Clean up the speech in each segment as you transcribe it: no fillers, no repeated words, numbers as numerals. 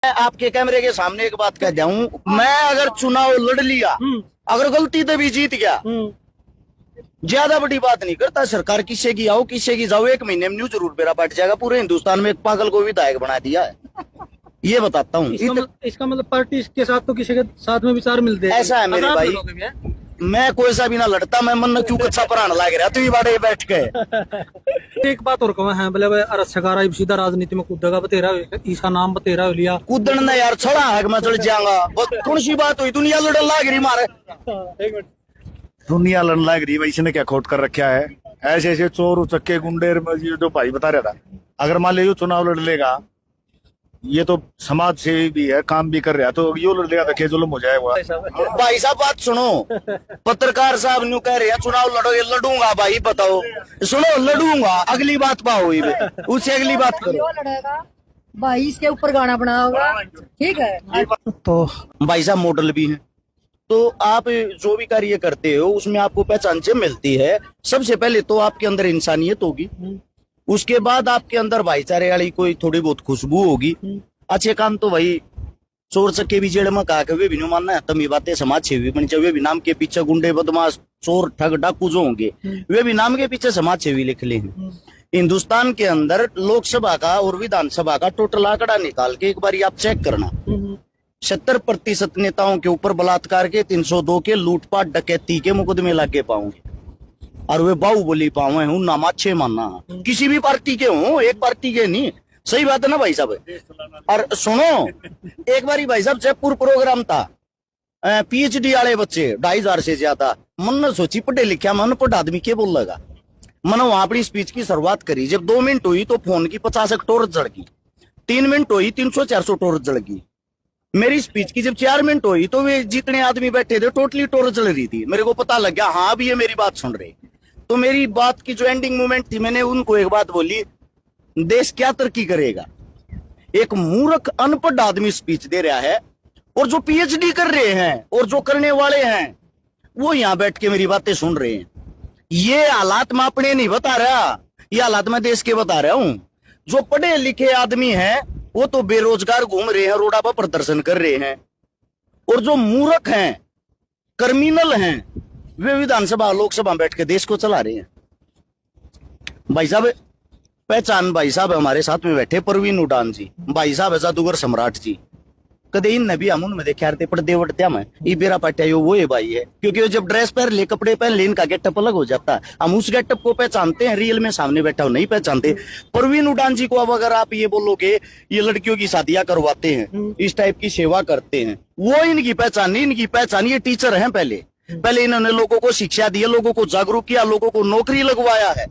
मैं आपके कैमरे के सामने एक बात कह दूं, मैं अगर चुनाव लड़ लिया, अगर गलती से भी जीत गया, ज्यादा बड़ी बात नहीं करता। सरकार किसे की आओ किसे की जाओ, 1 महीने में न्यूज जरूर मेरा बट जाएगा। पूरे हिंदुस्तान में एक पागल को विधायक बना दिया है, ये बताता हूँ। इसका मतलब पार्टी के साथ तो किसी के साथ में विचार मिलते हैं। ऐसा है मेरे भाई, मैं कोई सा भी ना लड़ता, मैं मन क्यों कच्चा परान लाग रहा, तू ही बाड़े बैठ के। एक बात और कहूँ है, बोले सरकार सीधा राजनीति में कूदेगा, बतेरा ईसा नाम बतेरा हो लिया कूदन ना यार, छड़ा है मैं चढ़ जाऊंगा। कौन सी बात हुई, दुनिया लड़न लाग रही मारे, दुनिया लड़न लाग रही भाई, इसने क्या खोट कर रखा है। ऐसे ऐसे चोर उचक्के गुंडे जो भाई बता रहा था, अगर मान लीजिए चुनाव लड़ लेगा, ये तो समाज सेवी भी है, काम भी कर रहा है, तो यो लड़ लेगा तो क्या जुल्म हो जाएगा। भाई साहब बात सुनो, पत्रकार साहब न्यू कह रहे हैं चुनाव लड़ो, ये लड़ूंगा भाई, बताओ सुनो, लड़ूंगा अगली बात पाओ, उससे अगली बात करो। भाई इसके ऊपर गाना बना होगा, ठीक है। तो भाई साहब मॉडल भी है, तो आप जो भी कार्य करते हो उसमें आपको पहचान से मिलती है। सबसे पहले तो आपके अंदर इंसानियत होगी, उसके बाद आपके अंदर भाईचारे वाली कोई थोड़ी बहुत खुशबू होगी। अच्छे काम तो भाई चोर चक्के भी जेड़ में कहा वे भी नहीं मानना है, तम ये बातें समाज सेवी बन चाहिए। वे भी नाम के पीछे गुंडे बदमाश चोर ठग डाकू जो होंगे, वे भी नाम के पीछे समाज सेवी लिख ले हैं। हिंदुस्तान के अंदर लोकसभा का और विधानसभा का टोटल आंकड़ा निकाल के एक बार आप चेक करना, 70% नेताओं के ऊपर बलात्कार के, 302 के लूटपाट डकैती के मुकदमे लागे पाओगे, और वे बाहुबली पावे हूँ नाम अच्छे मानना, किसी भी पार्टी के हूँ, एक पार्टी के नहीं। सही बात है ना भाई साहब। और सुनो, एक बारी भाई साहब जयपुर प्रोग्राम था, PhD वाले बच्चे 2,500 से ज्यादा, मन ने सोची पढ़े लिखा मन पढ़ आदमी के बोल लगा, मैंने वहां अपनी स्पीच की शुरुआत करी। जब 2 मिनट हुई तो फोन की 50 टोरच जड़ गई, 3 मिनट हुई 300-400 टोरच जड़ गई। मेरी स्पीच की जब 4 मिनट हुई तो वे जितने आदमी बैठे थे टोटली टोरच जल रही थी। मेरे को पता लग गया हाँ भी ये मेरी बात सुन रहे। तो मेरी बात की जो एंडिंग मोमेंट थी, मैंने उनको एक बात बोली, देश क्या तरक्की करेगा, एक मूर्ख अनपढ़ आदमी स्पीच दे रहा है, और जो PhD कर रहे हैं और जो करने वाले हैं वो यहाँ बैठ के मेरी बातें सुन रहे हैं। ये हालात मैं अपने नहीं बता रहा, ये हालात मैं देश के बता रहा हूं। जो पढ़े लिखे आदमी हैं वो तो बेरोजगार घूम रहे हैं, रोडा पर प्रदर्शन कर रहे हैं, और जो मूर्ख हैं क्रिमिनल हैं वे विधानसभा लोकसभा बैठ के देश को चला रहे हैं। भाई साहब पहचान, भाई साहब हमारे साथ में बैठे परवीन उड़ान जी, भाई साहब जादूगर सम्राट जी, कदे इन नबी हम उनमें देखे यार पर्दे वटत्या में ये बेरा पाटिया यो वो है भाई है, क्योंकि वो जब ड्रेस पहन ले, कपड़े पहन ले, इनका गेटअप अलग हो जाता है। हम उस गेटअप को पहचानते हैं, रियल में सामने बैठा हो नहीं पहचानते। परवीन उड़ान जी को अब अगर आप ये बोलोगे ये लड़कियों की शादियां करवाते हैं, इस टाइप की सेवा करते हैं, वो इनकी पहचान नहीं। इनकी पहचान ये टीचर है, पहले इन्होंने लोगों को शिक्षा दी, लोगों को जागरूक किया, लोगों को नौकरी लगवाया है,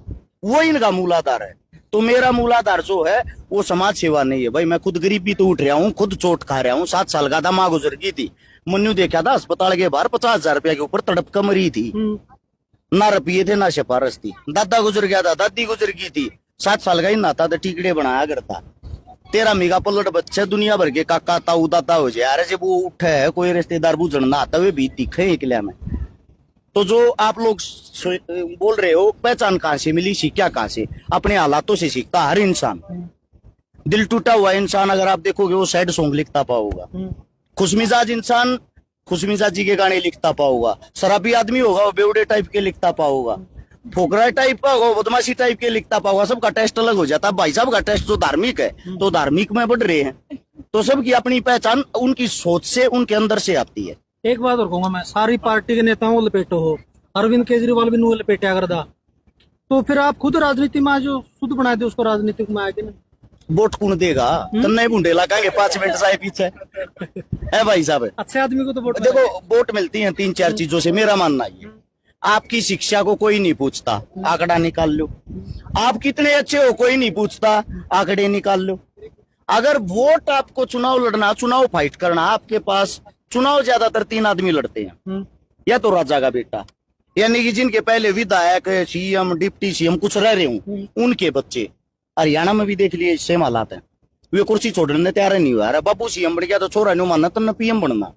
वो इनका मूलाधार है। तो मेरा मूलाधार जो है वो समाज सेवा नहीं है भाई। मैं खुद गरीबी तो उठ रहा हूँ, खुद चोट खा रहा हूँ। 7 साल का था, माँ गुजर गई थी, मन्नू देखा था अस्पताल के बाहर 50,000 रुपया के ऊपर तड़प कर मरी थी, ना रुपये थे ना सिफारिश थी। दादा गुजर गया था, दादी गुजर गई थी, 7 साल का ही नाता था, टीकड़े बनाया करता। 13 मेगा पलट बच्चे दुनिया भर के काका ताऊ दादा हो जाए, जब वो उठे है कोई रिश्तेदार बुझन ना आता, वे भी दिखे एकलिया में। तो जो आप लोग बोल रहे हो पहचान कहां से मिली, सीखा कहां से, अपने हालातों से सीखता हर इंसान। दिल टूटा हुआ इंसान अगर आप देखोगे वो सैड सॉन्ग लिखता पाओगा, खुशमिजाज इंसान खुशमिजाजी के गाने लिखता पाओगा, शराबी आदमी होगा वो बेवड़े टाइप के लिखता पाओगा, फोकरा टाइप का होगा, बदमाशी टाइप के लिखता पाओगा। सबका टेस्ट अलग हो जाता है। भाई साहब का टेस्ट जो धार्मिक है तो धार्मिक में बढ़ रहे हैं, तो सबकी अपनी पहचान उनकी सोच से, उनके अंदर से आती है। एक बात और कहूंगा मैं, सारी पार्टी के नेताओं को लपेटो हो, अरविंद केजरीवाल भी नू लपेटा कर दा, तो फिर आप खुद राजनीति में जो शुद्ध बना दे उसको राजनीतिक में आए ना, वोट कौन देगा, तन्ने बुंडे लगाएंगे 5 मिनट से पीछे है भाई साहब। अच्छे आदमी को तो वोट देखो, वोट मिलती है 3-4 चीजों से, मेरा मानना ये। आपकी शिक्षा को कोई नहीं पूछता, आंकड़ा निकाल लो। आप कितने अच्छे हो कोई नहीं पूछता, आंकड़े निकाल लो। अगर वोट आपको चुनाव लड़ना, चुनाव फाइट करना, आपके पास चुनाव ज्यादातर 3 आदमी लड़ते हैं, या तो राजा का बेटा, यानी कि जिनके पहले विधायक, CM, डिप्टी CM कुछ रह रहे हूँ, उनके बच्चे। हरियाणा में भी देख लिए सेम हालात है, वे कुर्सी छोड़ने तैयार नहीं हुआ। बाबू CM बढ़ गया तो छोरा नहीं मानना, तो PM बनना।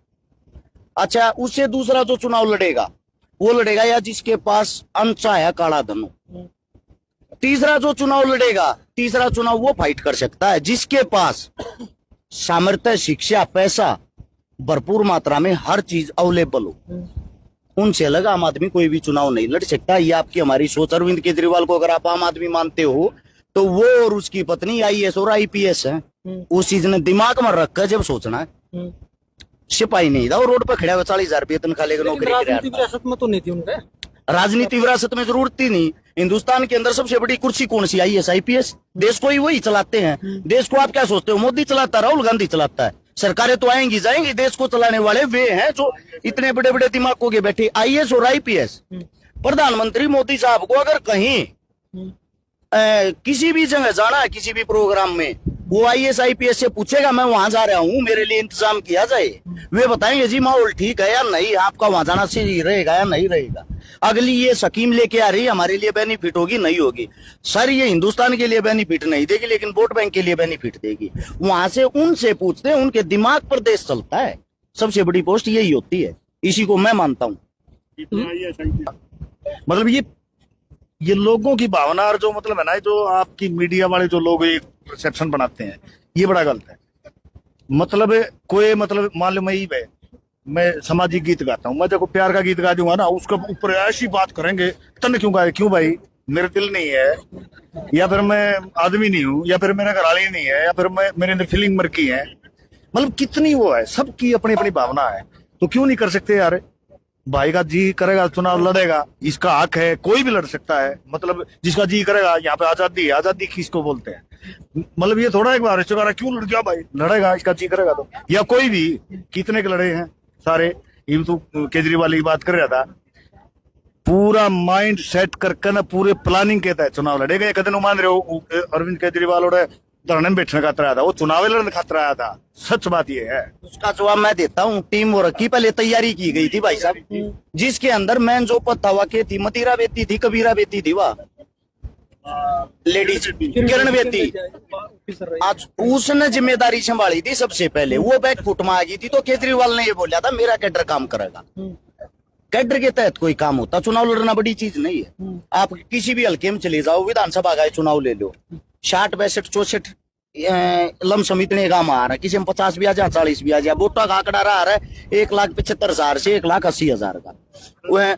अच्छा, उससे दूसरा जो चुनाव लड़ेगा वो लड़ेगा या जिसके पास अनचाहा काला धन हो। तीसरा जो चुनाव लड़ेगा, तीसरा चुनाव वो फाइट कर सकता है जिसके पास सामर्थ्य, शिक्षा, पैसा भरपूर मात्रा में हर चीज अवेलेबल हो, उनसे अलग आम आदमी कोई भी चुनाव नहीं लड़ सकता। ये आपकी हमारी सोच। अरविंद केजरीवाल को अगर आप आम आदमी मानते हो तो वो और उसकी पत्नी IAS और IPS है। उस चीज ने दिमाग में रखकर जब सोचना है, सिपाही नहीं था, वो रोड पर खड़ा हुआ 40,000 रुपये तनख्वाह लेकर नौकरी राजनीतिक कर विरासत में तो नहीं थी उनके। राजनीति विरासत में जरूरत ही नहीं। हिंदुस्तान के अंदर सबसे बड़ी कुर्सी कौन सी? IAS IPS। देश को ही वही चलाते हैं। देश को आप क्या सोचते हो? मोदी चलाता, राहुल गांधी चलाता है। सरकारें तो आएंगी जाएंगी, देश को चलाने वाले वे हैं जो इतने बड़े बड़े दिमागों के बैठे IAS और IPS। प्रधानमंत्री मोदी साहब को अगर कहीं किसी भी जगह जाना है, किसी भी प्रोग्राम में, वो IAS IPS से पूछेगा मैं वहां जा रहा हूं, मेरे लिए इंतजाम किया जाए। वे बताएंगे जी माहौल ठीक है या नहीं, आपका वहां जाना सही रहेगा या नहीं रहेगा, अगली ये स्कीम लेके आ रही है, हमारे लिए बेनिफिट होगी नहीं होगी। सर ये हिंदुस्तान के लिए बेनिफिट नहीं देगी, लेकिन वोट बैंक के लिए बेनिफिट देगी। वहां से उनसे पूछते हैं, उनके दिमाग पर देश चलता है। सबसे बड़ी पोस्ट यही होती है, इसी को मैं मानता हूँ। मतलब ये लोगों की भावना और जो मतलब है ना, जो आपकी मीडिया वाले जो लोग एक परसेप्शन बनाते हैं, ये बड़ा गलत है। मतलब कोई मतलब मान लो मैं सामाजिक गीत गाता हूँ, मैं देखो प्यार का गीत गा दूंगा ना, उसके ऊपर ऐसी बात करेंगे, तने क्यों गाए? क्यों भाई? मेरे दिल नहीं है, या फिर मैं आदमी नहीं हूँ, या फिर मेरा घरवाली नहीं है, या फिर मेरे अंदर फीलिंग मर की है। मतलब कितनी वो है, सबकी अपनी अपनी भावना है, तो क्यों नहीं कर सकते यार? भाई का जी करेगा चुनाव लड़ेगा, इसका हक है, कोई भी लड़ सकता है। मतलब जिसका जी करेगा, यहाँ पे आजादी है, आजादी किसको बोलते हैं? मतलब ये थोड़ा एक बार चुका क्यों लड़ गया भाई? लड़ेगा, इसका जी करेगा तो। या कोई भी, कितने के लड़े हैं सारे। ये तो केजरीवाल की बात कर रहा था, पूरा माइंड सेट करके ना पूरे प्लानिंग के तहत चुनाव लड़ेगा। एक दिन मान रहे हो अरविंद केजरीवाल और धरने में बैठने खतरा था, वो चुनाव लड़ने खतरा आया था। सच बात ये है। उसका जवाब मैं देता हूँ। टीम वर्क की पहले तैयारी की गई थी भाई साहब, जिसके अंदर मैन जो पद था वह के थी, मतीरा बेती थी, कबीरा बेती थी, वह लेडीज किरण बेती। आज उसने जिम्मेदारी संभाली थी सबसे पहले, वो बैकफुट में आ गई थी, तो केजरीवाल ने ये बोला था मेरा कैडर काम करेगा। कैडर के तहत कोई काम होता, चुनाव लड़ना बड़ी चीज नहीं है। आप किसी भी हल्के में चले जाओ, विधानसभा का चुनाव ले लो, 60, 62, 64 लमसम इतने काम आ रहा है, किसी में 50 भी आ जाए, 40 भी आ जाए। वोटा का आंकड़ा रहा है 1,75,000 से 1,80,000 का। वह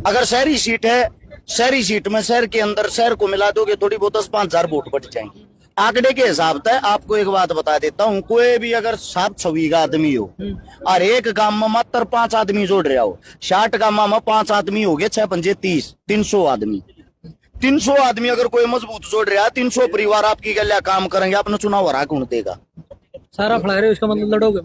अगर शहरी सीट है, शहरी सीट में शहर के अंदर शहर को मिला दोगे थोड़ी बहुत 10-5,000 वोट बढ़ जाएंगे। आंकड़े के हिसाब से आपको एक बात बता देता हूँ, कोई भी अगर 7-6 का आदमी हो और एक गांव में मात्र 5 आदमी जोड़ रहा हो, 60 गांव में 5 आदमी हो गए, 6 पंजे 30, 300 आदमी। 300 आदमी अगर कोई मजबूत जोड़ रहा है, 300 परिवार आपकी गलिया काम करेंगे, अपना चुनाव हरा कौन देगा? सारा फड़ा रहे हो, इसका मतलब लड़ोगे।